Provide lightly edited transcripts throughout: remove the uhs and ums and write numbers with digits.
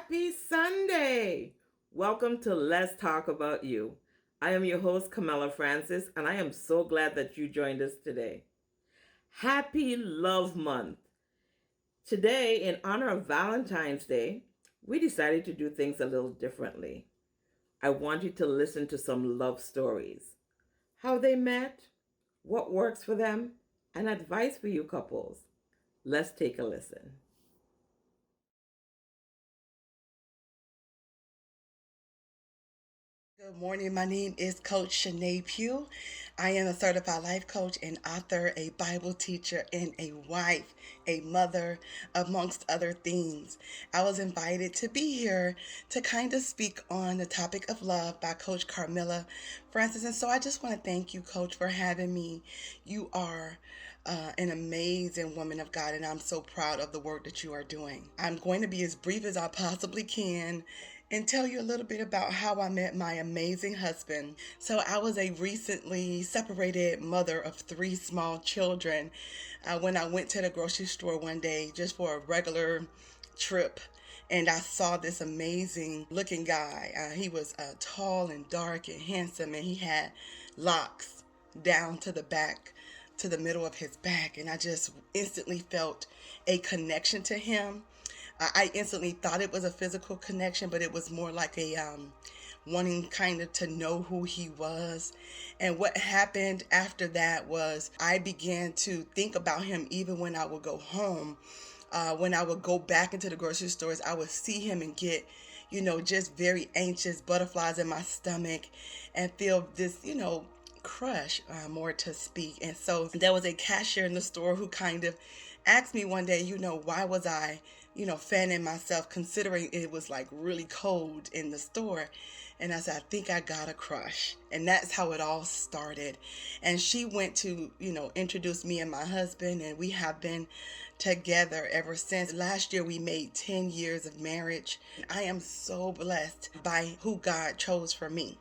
Happy Sunday! Welcome to Let's Talk About You. I am your host, Camilla Francis, and I am so glad that you joined us today. Happy Love Month. Today, in honor of Valentine's Day, we decided to do things a little differently. I want you to listen to some love stories, how they met, what works for them, and advice for you couples. Let's take a listen. Good morning. My name is Coach Shanae Pugh. I am a certified life coach and author, a Bible teacher, and a wife, a mother, amongst other things. I was invited to be here to kind of speak on the topic of love by Coach Carmilla Francis. And so I just want to thank you, Coach, for having me. You are an amazing woman of God, and I'm so proud of the work that you are doing. I'm going to be as brief as I possibly can and tell you a little bit about how I met my amazing husband. So, I was a recently separated mother of three small children when I went to the grocery store one day just for a regular trip. And I saw this amazing looking guy. He was tall and dark and handsome, and he had locks down to the back, to the middle of his back. And I just instantly felt a connection to him. I instantly thought it was a physical connection, but it was more like a wanting kind of to know who he was. And what happened after that was I began to think about him even when I would go home. When I would go back into the grocery stores, I would see him and get, just very anxious, butterflies in my stomach, and feel this, crush, more to speak. And so there was a cashier in the store who kind of asked me one day, why was I, fanning myself considering it was like really cold in the store. And I said, I think I got a crush. And that's how it all started. And she went to, introduce me and my husband, and we have been together ever since. Last year, we made 10 years of marriage. I am so blessed by who God chose for me.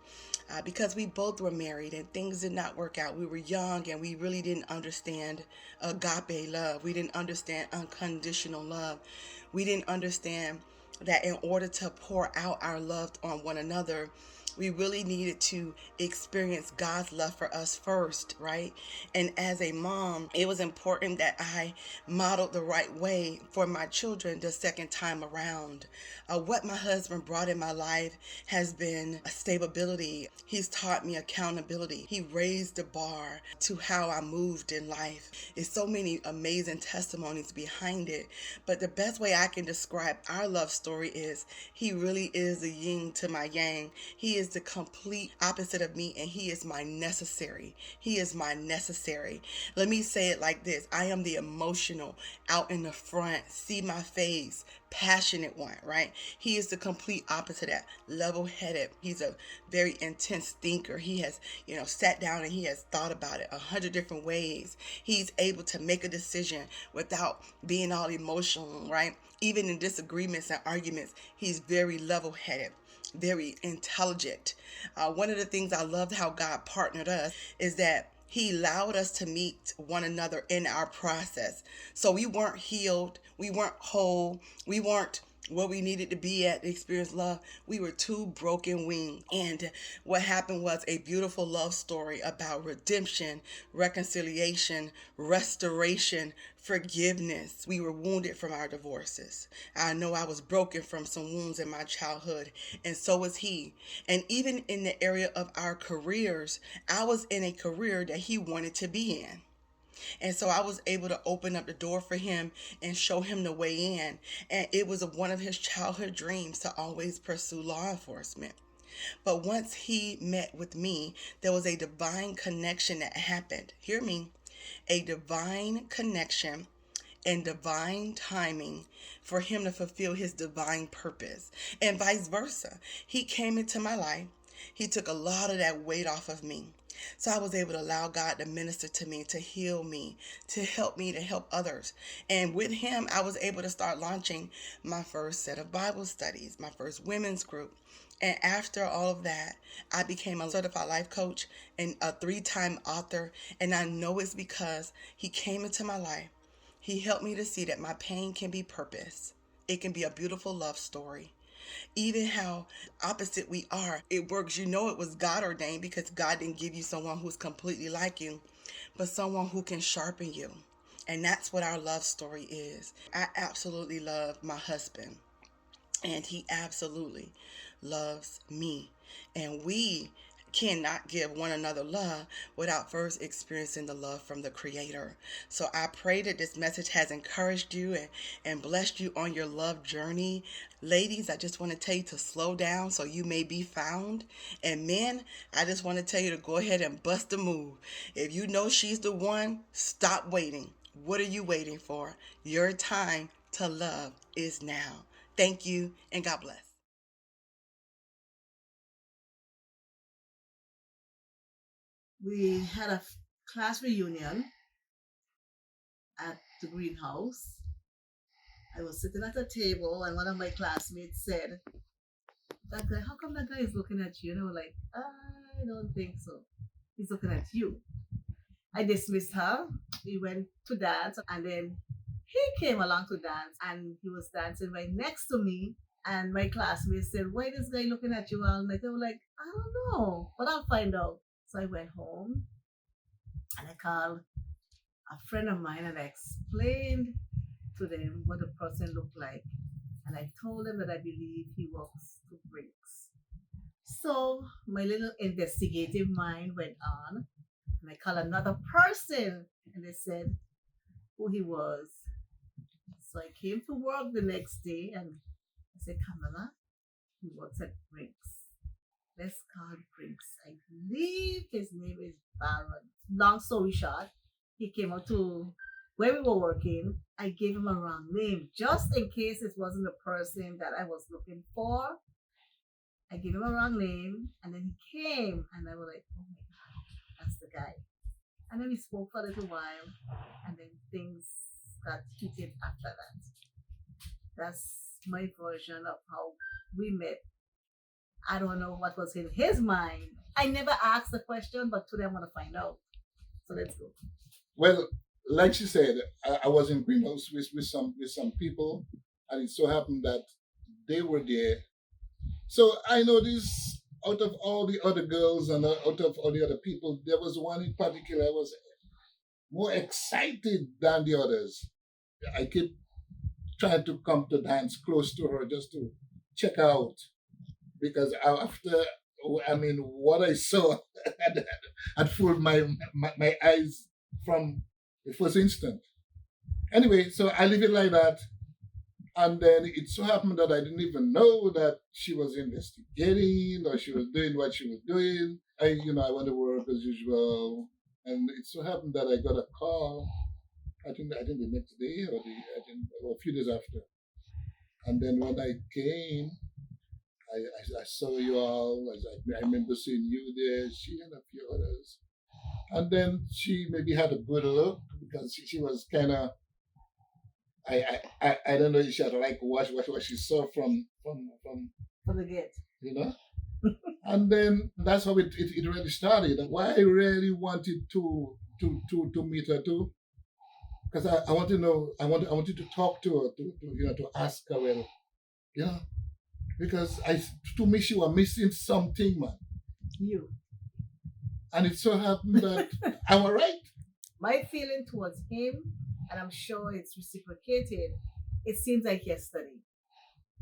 Because we both were married and things did not work out. We were young and we really didn't understand agape love. We didn't understand unconditional love. We didn't understand that in order to pour out our love on one another, we really needed to experience God's love for us first, right? And as a mom, it was important that I modeled the right way for my children the second time around. What my husband brought in my life has been a stability. He's taught me accountability. He raised the bar to how I moved in life. There's so many amazing testimonies behind it. But the best way I can describe our love story is he really is the yin to my yang. He is the complete opposite of me, and he is my necessary. He is my necessary. Let me say it like this. I am the emotional, out in the front, see my face, passionate one, right? He is the complete opposite of that, level-headed. He's a very intense thinker. He has, sat down and he has thought about it 100 different ways. He's able to make a decision without being all emotional, right? Even in disagreements and arguments, he's very level-headed, very intelligent. One of the things I loved how God partnered us is that he allowed us to meet one another in our process. So we weren't healed, we weren't whole, we weren't where we needed to be at to experience love. We were two broken wings. And what happened was a beautiful love story about redemption, reconciliation, restoration, forgiveness. We were wounded from our divorces. I know I was broken from some wounds in my childhood, and so was he. And even in the area of our careers, I was in a career that he wanted to be in. And so I was able to open up the door for him and show him the way in. And it was one of his childhood dreams to always pursue law enforcement. But once he met with me, there was a divine connection that happened. Hear me. A divine connection and divine timing for him to fulfill his divine purpose, and vice versa. He came into my life. He took a lot of that weight off of me. So I was able to allow God to minister to me, to heal me, to help others. And with him, I was able to start launching my first set of Bible studies, my first women's group. And after all of that, I became a certified life coach and a 3-time author. And I know it's because he came into my life. He helped me to see that my pain can be purpose. It can be a beautiful love story. Even how opposite we are, it works. You know it was God ordained because God didn't give you someone who's completely like you, but someone who can sharpen you. And that's what our love story is. I absolutely love my husband, and he absolutely loves me. And we cannot give one another love without first experiencing the love from the Creator. So I pray that this message has encouraged you and blessed you on your love journey. Ladies, I just want to tell you to slow down so you may be found. And men, I just want to tell you to go ahead and bust a move. If you know she's the one, stop waiting. What are you waiting for? Your time to love is now. Thank you, and God bless. We had a class reunion at the greenhouse. I was sitting at a table, and one of my classmates said, "That guy, how come that guy is looking at you?" And I was like, "I don't think so. He's looking at you." I dismissed her. We went to dance, and then he came along to dance, and he was dancing right next to me. And my classmates said, "Why is this guy looking at you all night?" I was like, "I don't know, but I'll find out." So I went home and I called a friend of mine and I explained to them what the person looked like. And I told them that I believe he walks to bricks. So my little investigative mind went on and I called another person and they said who he was. So I came to work the next day and I said, Kamala, he works at Brinks. Let's call Brinks. I believe his name is Baron. Long story short, he came out to where we were working. I gave him a wrong name just in case it wasn't the person that I was looking for. I gave him a wrong name and then he came and I was like, oh my God, that's the guy. And then we spoke for a little while and then things got heated after that. That's my version of how we met. I don't know what was in his mind. I never asked the question, but today I'm going to find out. So let's go. Well, like she said, I was in greenhouse with some people, and it so happened that they were there. So I noticed out of all the other girls and out of all the other people, there was one in particular I was more excited than the others. I kept trying to come to dance close to her just to check her out because after I mean what I saw had fooled my eyes from the first instant. Anyway, so I leave it like that. And then it so happened that I didn't even know that she was investigating or she was doing what she was doing. I went to work as usual. And it so happened that I got a call, I think the next day or a few days after. And then when I came, I saw you all. I remember seeing you there, she and a few others. And then she maybe had a good look because she was kind of I don't know if she had like what she saw For the gate. you know. And then that's how it really started. Why I really wanted to meet her too, because I want to know I wanted to talk to her to ask her, well, you know because I to me she was missing something, man. You. And it so happened that I was right. My feeling towards him, and I'm sure it's reciprocated, it seems like yesterday.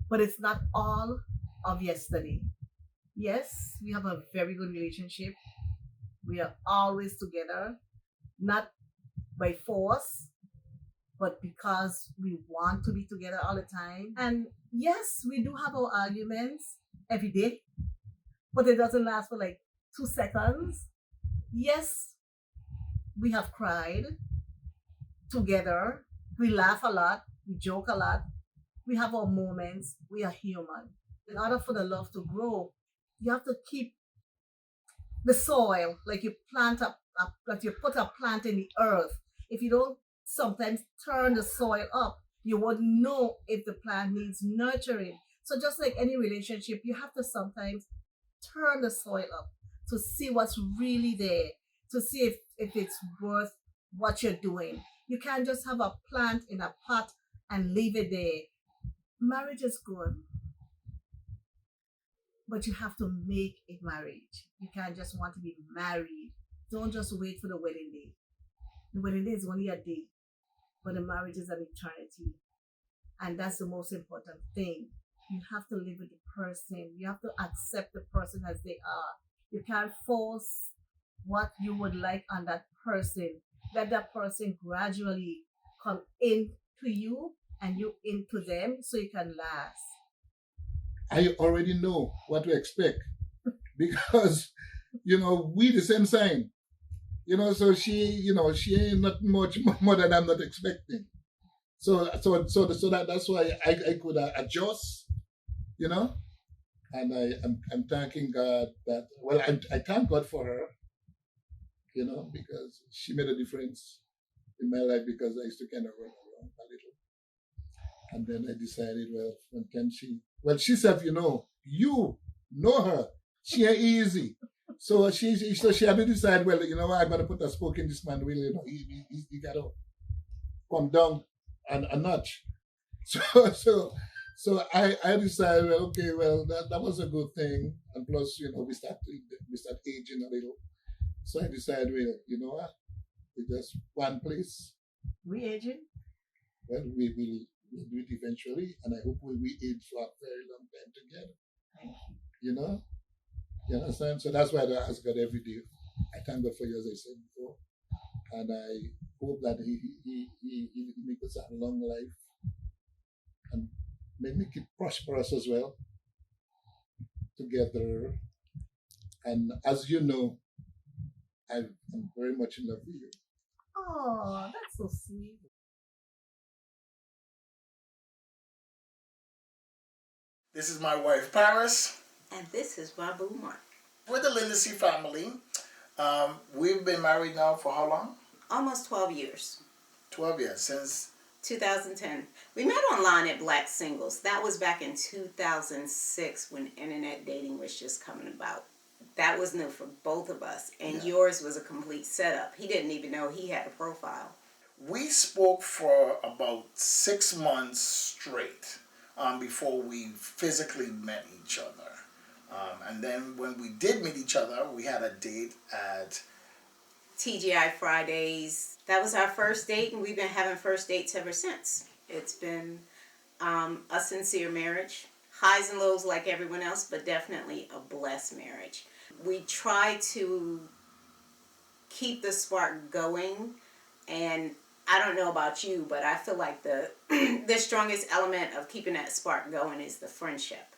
But it's not all of yesterday. Yes, we have a very good relationship. We are always together, not by force, but because we want to be together all the time. And yes, we do have our arguments every day, but it doesn't last for like 2 seconds. Yes, we have cried together. We laugh a lot. We joke a lot. We have our moments. We are human. In order for the love to grow, you have to keep the soil, like you like you put a plant in the earth. If you don't sometimes turn the soil up, you won't know if the plant needs nurturing. So just like any relationship, you have to sometimes turn the soil up to see what's really there, to see if it's worth what you're doing. You can't just have a plant in a pot and leave it there. Marriage is good. but you have to make a marriage. You can't just want to be married. Don't just wait for the wedding day. The wedding day is only a day, but the marriage is an eternity. And that's the most important thing. You have to live with the person. You have to accept the person as they are. You can't force what you would like on that person. Let that person gradually come into you and you into them so you can last. I already know what to expect because, we the same sign. So she ain't not much more than I'm not expecting. So that's why I could adjust, you know, and I'm thanking God that, well, I thank God for her, because she made a difference in my life because I used to kind of run around a little. And then I decided, well, when can she said, you know her. She ain't easy. So she had to decide, well, I'm going to put a spoke in this man wheel, he got to come down a notch. So, so, so I decided, well, okay, well, that was a good thing. And plus, we start aging a little. So I decided, well, you know what? It's just one place. We aging? Well, we'll do it eventually, and I hope we age for a very long time together. Thank you. You know, you understand. So that's why I ask God every day. I thank God for you, as I said before, and I hope that He make us a long life and make it prosperous as well together. And as you know, I'm very much in love with you. Oh, that's so sweet. This is my wife, Paris. And this is Babu Mark. We're the Ltay family. We've been married now for how long? Almost 12 years. 12 years, since 2010. We met online at Black Singles. That was back in 2006 when internet dating was just coming about. That was new for both of us. And yours was a complete setup. He didn't even know he had a profile. We spoke for about 6 months straight before we physically met each other. And then when we did meet each other, we had a date at TGI Fridays. That was our first date, and we've been having first dates ever since. It's been a sincere marriage. Highs and lows like everyone else, but definitely a blessed marriage. We try to keep the spark going, and I don't know about you, but I feel like the the strongest element of keeping that spark going is the friendship.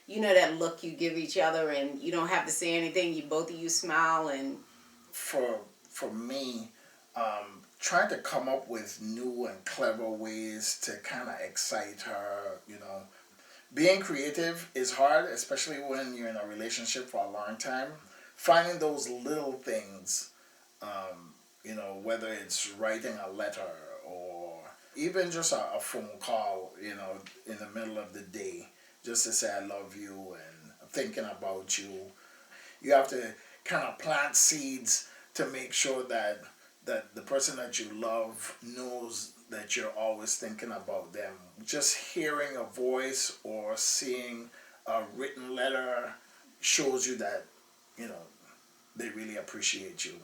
You know that look you give each other and you don't have to say anything, you both of you smile. And for me, trying to come up with new and clever ways to kind of excite her, Being creative is hard, especially when you're in a relationship for a long time. Finding those little things, whether it's writing a letter or even just a phone call, in the middle of the day, just to say I love you and thinking about you. You have to kind of plant seeds to make sure that the person that you love knows that you're always thinking about them. Just hearing a voice or seeing a written letter shows you that, they really appreciate you.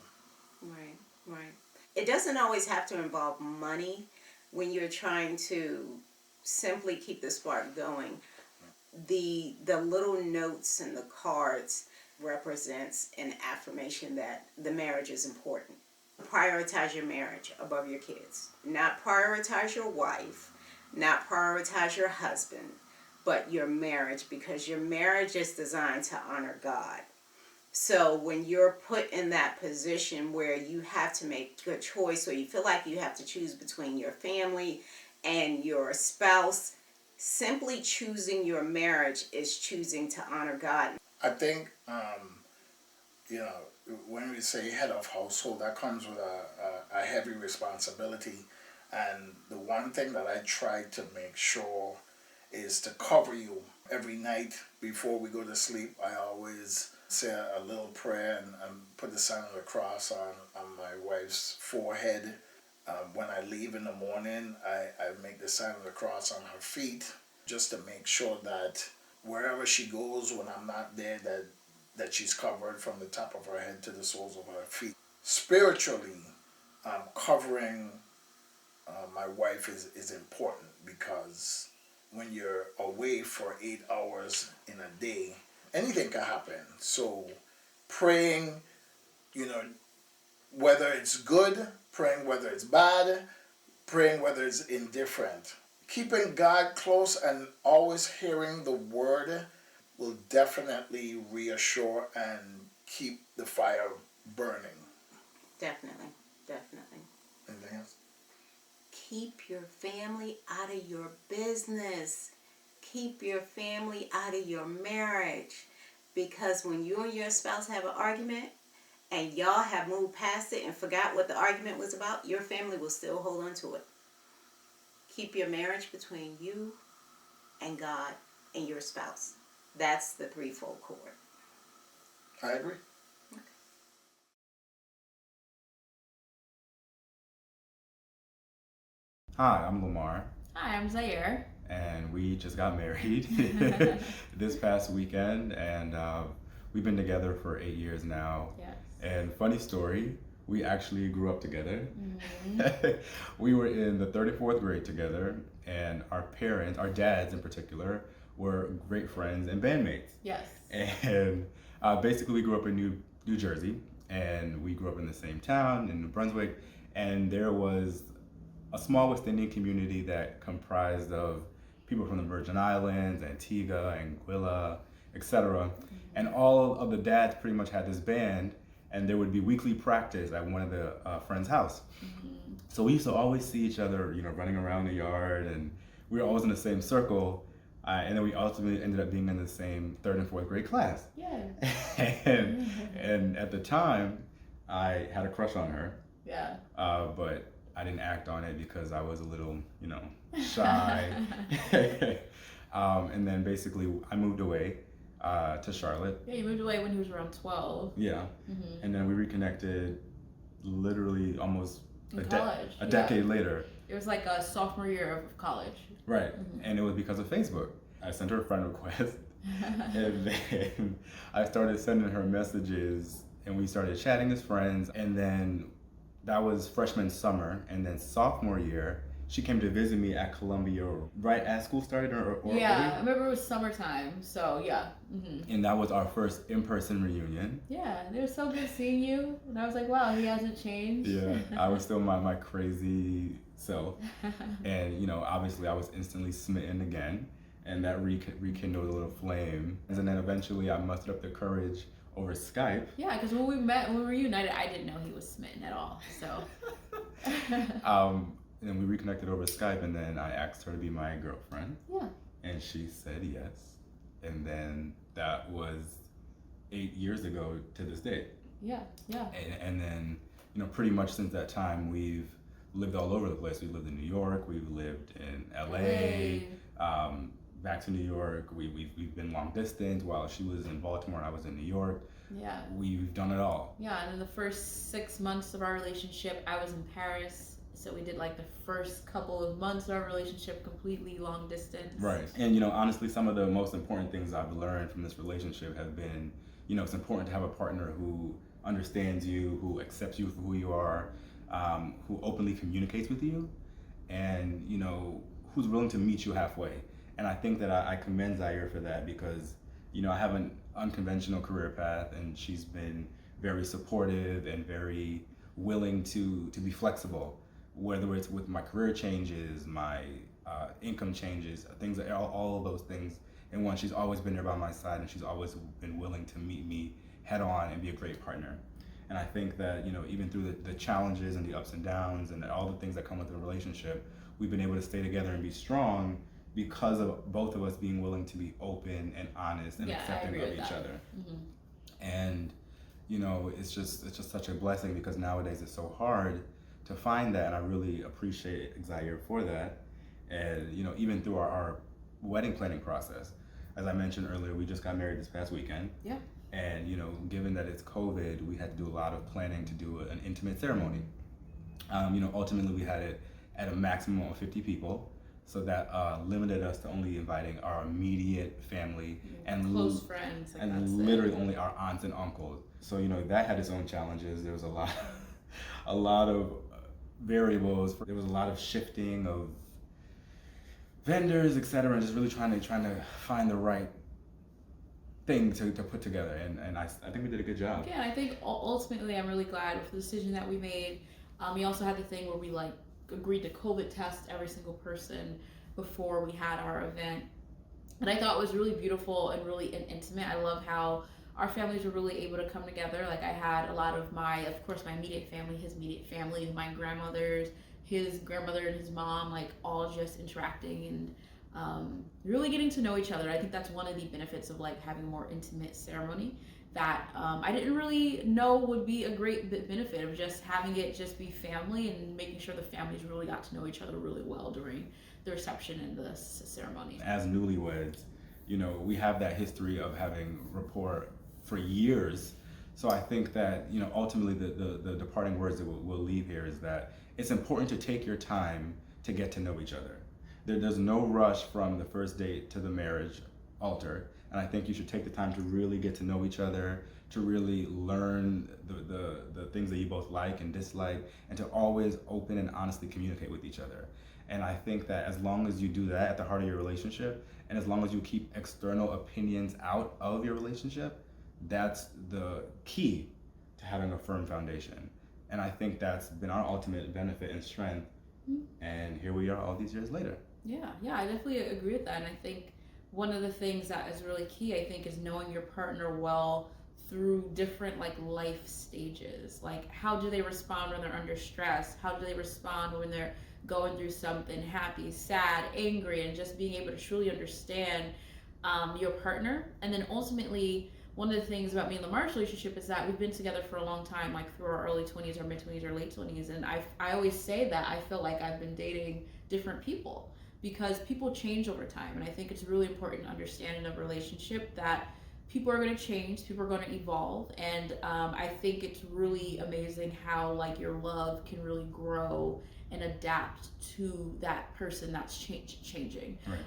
right, right. It doesn't always have to involve money when you're trying to simply keep the spark going. The little notes and the cards represents an affirmation that the marriage is important. Prioritize your marriage above your kids. Not prioritize your wife, not prioritize your husband, but your marriage, because your marriage is designed to honor God. So when you're put in that position where you have to make a choice, or you feel like you have to choose between your family and your spouse, simply choosing your marriage is choosing to honor God. I think, when we say head of household, that comes with a heavy responsibility. And the one thing that I try to make sure is to cover you every night before we go to sleep. I always say a little prayer and put the sign of the cross on my wife's forehead. When I leave in the morning, I make the sign of the cross on her feet, just to make sure that wherever she goes when I'm not there, that she's covered from the top of her head to the soles of her feet. Spiritually, covering my wife is important, because when you're away for 8 hours in a day, anything can happen. So praying, you know, whether it's good, praying whether it's bad, praying whether it's indifferent. Keeping God close and always hearing the word will definitely reassure and keep the fire burning. Definitely, definitely. Anything else? Keep your family out of your business. Keep your family out of your marriage. Because when you and your spouse have an argument and y'all have moved past it and forgot what the argument was about, your family will still hold on to it. Keep your marriage between you and God and your spouse. That's the threefold cord. I agree. Hi, I'm Lamar, Hi, I'm Zaire. and we just got married this past weekend, and we've been together for 8 years now. Yes. And funny story, we actually grew up together. Mm-hmm. We were in the 34th grade together, and our parents, our dads in particular, were great friends and bandmates. Yes. And basically, we grew up in New Jersey, and we grew up in the same town in New Brunswick, and there was a small West Indian community that comprised of people from the Virgin Islands, Antigua, Anguilla, etc. And all of the dads pretty much had this band, and there would be weekly practice at one of the friends' house. So we used to always see each other, running around the yard, and we were always in the same circle. And then we ultimately ended up being in the same third and fourth grade class. Yeah. and at the time, I had a crush on her. Yeah. But I didn't act on it because I was a little, shy. And then basically I moved away to Charlotte. Yeah, you moved away when he was around 12. Yeah. Mm-hmm. And then we reconnected literally almost In college. a decade later. It was like a sophomore year of college. Right. And it was because of Facebook. I sent her a friend request. And then I started sending her messages, and we started chatting as friends. And then that was freshman summer, and then sophomore year, she came to visit me at Columbia right as school started, or yeah, I remember it was summertime, so yeah. Mm-hmm. And that was our first in-person reunion. Yeah, it was so good seeing you, and I was like, wow, he hasn't changed. Yeah, I was still my crazy self, and obviously I was instantly smitten again, and that rekindled a little flame. And then eventually I mustered up the courage over Skype. Yeah, because when we were reunited, I didn't know he was smitten at all. So. And then we reconnected over Skype, and then I asked her to be my girlfriend. Yeah. And she said yes. And then that was 8 years ago to this day. Yeah, yeah. And then, pretty much since that time, we've lived all over the place. We've lived in New York, we've lived in LA, back to New York. We've been long distance. While she was in Baltimore, I was in New York. Yeah. We've done it all. Yeah, and in the first 6 months of our relationship, I was in Paris. So we did like the first couple of months of our relationship completely long distance. Right. And honestly, some of the most important things I've learned from this relationship have been, it's important to have a partner who understands you, who accepts you for who you are, who openly communicates with you, and who's willing to meet you halfway. And I think that I commend Zaire for that, because I have an unconventional career path, and she's been very supportive and very willing to be flexible, whether it's with my career changes, my income changes, things, all of those things. And one, she's always been there by my side, and she's always been willing to meet me head on and be a great partner. And I think that, even through the challenges and the ups and downs and all the things that come with a relationship, we've been able to stay together and be strong because of both of us being willing to be open and honest and accepting of each other. Mm-hmm. And, it's just such a blessing, because nowadays it's so hard to find that, and I really appreciate Zaire for that. And even through our wedding planning process, as I mentioned earlier, we just got married this past weekend. Yeah. And given that it's COVID, we had to do a lot of planning to do an intimate ceremony. Ultimately we had it at a maximum of 50 people, So that limited us to only inviting our immediate family and close friends, like and that's literally it. only our aunts and uncles. So that had its own challenges. There was a lot, a lot of variables. There was a lot of shifting of vendors, etc., and just really trying to find the right thing to put together. And I think we did a good job. Yeah, I think ultimately I'm really glad with the decision that we made. We also had the thing where we like agreed to COVID test every single person before we had our event, and I thought it was really beautiful and really intimate. I love how our families were really able to come together. Like I had a lot of of course, my immediate family, his immediate family, my grandmothers, his grandmother and his mom, like all just interacting and really getting to know each other. I think that's one of the benefits of like having a more intimate ceremony that I didn't really know would be a great benefit of just having it just be family and making sure the families really got to know each other really well during the reception and the ceremony. As newlyweds, we have that history of having rapport for years. So I think that, ultimately the departing words that we'll leave here is that it's important to take your time to get to know each other. There's no rush from the first date to the marriage altar. And I think you should take the time to really get to know each other, to really learn the things that you both like and dislike, and to always open and honestly communicate with each other. And I think that as long as you do that at the heart of your relationship, and as long as you keep external opinions out of your relationship, that's the key to having a firm foundation. And I think that's been our ultimate benefit and strength. And here we are all these years later. Yeah, I definitely agree with that. And I think one of the things that is really key, I think, is knowing your partner well through different like life stages. Like how do they respond when they're under stress? How do they respond when they're going through something happy, sad, angry, and just being able to truly understand your partner. And then ultimately, one of the things about me and Lamar's relationship is that we've been together for a long time, like through our early 20s, our mid 20s, our late 20s. And I always say that I feel like I've been dating different people because people change over time. And I think it's really important to understand in a relationship that people are going to change, people are going to evolve. And I think it's really amazing how like your love can really grow and adapt to that person that's changing. Right.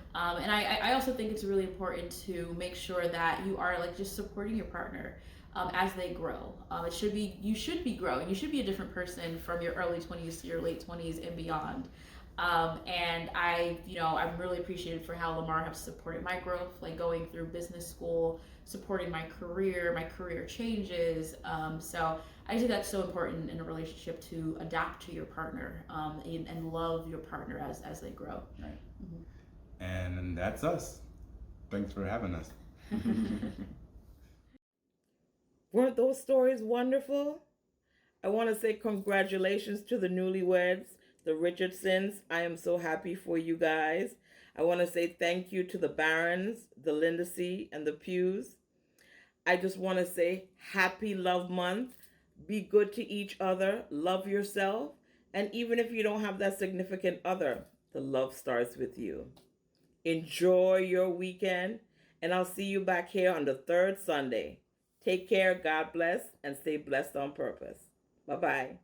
And I also think it's really important to make sure that you are like just supporting your partner as they grow. You should be growing. You should be a different person from your early 20s to your late 20s and beyond. And I'm really appreciative for how Lamar has supported my growth, like going through business school, supporting my career changes. So I think that's so important in a relationship to adapt to your partner and love your partner as they grow. Right. Mm-hmm. And that's us. Thanks for having us. Weren't those stories wonderful? I want to say congratulations to the newlyweds, the Richardsons. I am so happy for you guys. I want to say thank you to the Barons, the Lindesay, and the Pews. I just want to say happy Love Month. Be good to each other, love yourself, and even if you don't have that significant other, the love starts with you. Enjoy your weekend, and I'll see you back here on the third Sunday. Take care, God bless, and stay blessed on purpose. Bye bye.